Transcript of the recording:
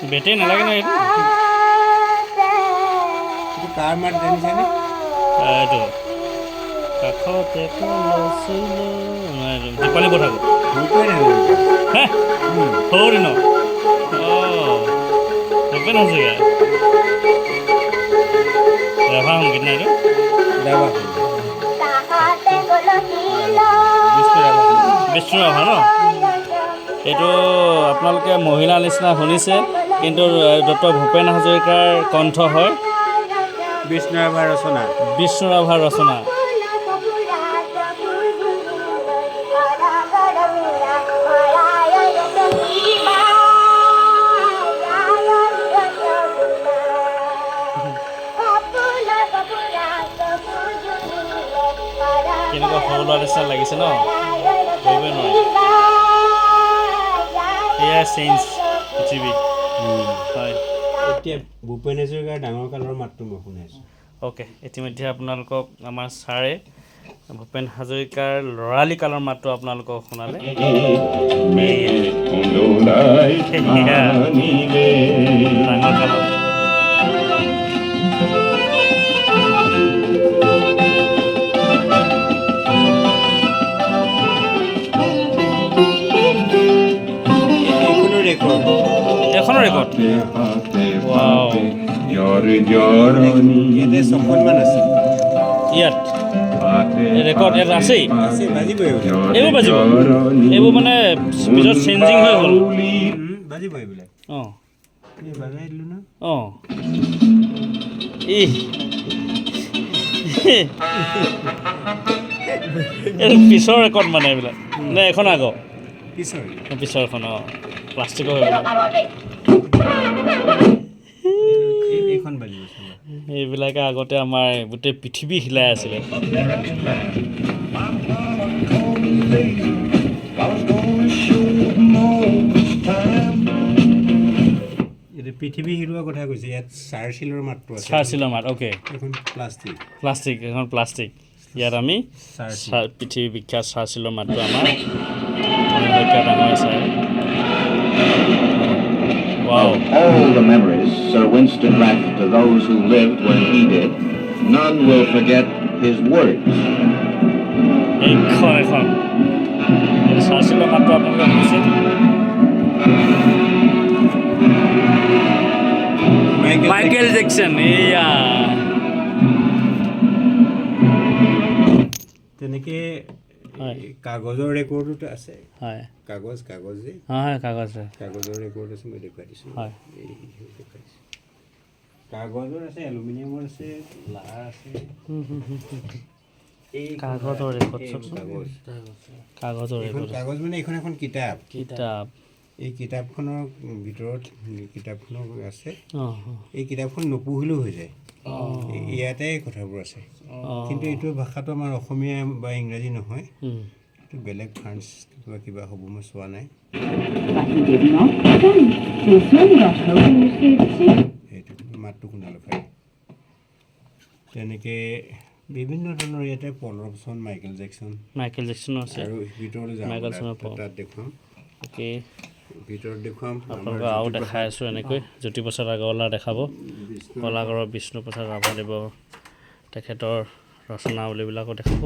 Battery নালাগে ন এইটো কাৰ মাত জানিছেনে এইটো কাষতে কলছিল দীপালী কথা হে সৰু দিন ভূপেন হাজৰিকা ৰাভা সংগীত নাই এইটো বিষ্ণু ৰাভা ন এইটো আপোনালোকে মহিলাৰ নিচিনা শুনিছে কিন্তু ডক্টৰ ভূপেন হাজৰিকাৰ কণ্ঠ হয় বিষ্ণু ৰাভাৰ ৰচনা কেনেকুৱা সৰু ল'ৰা নিচিনা লাগিছে ন ধৰিবই নোৱাৰি এয়া চেঞ্জ পৃথিৱী হয় এতিয়া ভূপেন হাজৰিকাৰ ডাঙৰ কালৰ মাতটো মই শুনাইছোঁ অ'কে ইতিমধ্যে আপোনালোকক আমাৰ ছাৰে ভূপেন হাজৰিকাৰ ল'ৰালি কালৰ মাতটো আপোনালোকক শুনালে ডাঙৰ কালৰ এখনৰ ৰেকৰ্ড ইয়াত ৰেকৰ্ড ইয়াত আছেই এইবোৰ বাজিব এইবোৰ মানে পিছত চেঞ্জিং হৈ গ'ল অঁ অঁ এইটো পিছৰ ৰেকৰ্ড মানে এইবিলাক নে এখন আগৰ পিছৰখন অঁ প্লাষ্টিকৰ হৈ গ'ল এইবিলাকে আগতে আমাৰ গোটেই পৃথিৱী হিলাই আছিলে পৃথিৱী হিৰোৱাৰ কথা কৈছে ইয়াত চাৰ্চিলৰ মাতটো আছে চাৰ্চিলৰ মাত অ'কে এখন এখন প্লাষ্টিক ইয়াত আমি পৃথিৱী বিখ্যাত চাৰ্চিলৰ মাতটো আমাৰ ডাঙৰ চাই Wow. All the memories Sir Winston left to those who lived when he did, none will forget his words. এখন চাৰ্চিলৰ মাতটো আপোনালোকে শুনিছে মাইকেল জেকচন এয়া তেনেকে কাগজৰ ৰেকৰ্ডত আছে হয় কাগজৰ ৰেকৰ্ড আছে মই দেখুৱাই দিছোঁ হয় কাগজৰ আছে এলুমিনিয়ামৰ আছে লাৰ আছে কাগজৰ ৰেকৰ্ড কাগজ মানে এইখন এখন কিতাপ এই কিতাপখনৰ ভিতৰত কিতাপখনৰ আছে এই কিতাপখন নপঢ়িলেও হৈ যায় ইয়াতে কথাবোৰ আছে কিন্তু এইটো ভাষাটো আমাৰ অসমীয়া বা ইংৰাজী নহয় এইটো বেলেগ ফ্ৰান্স কিবা হ'ব মই চোৱা নাই সেইটো মাতটো শুনালোঁ খাই তেনেকৈ বিভিন্ন ধৰণৰ ইয়াতে পল ৰবচন মাইকেল জেকচনো আছে আৰু ভিতৰলৈ যাওঁ তাত দেখুৱাম ভিতৰত দেখুৱাম আপোনালোকক আৰু দেখাই আছোঁ এনেকৈ জ্যোতিপ্ৰসাদ আগৰৱালা দেখাব কলাকাৰৰ বিষ্ণুপ্ৰসাদ ৰাভাদেৱৰ তেখেতৰ ৰচনাৱলীবিলাকো দেখাব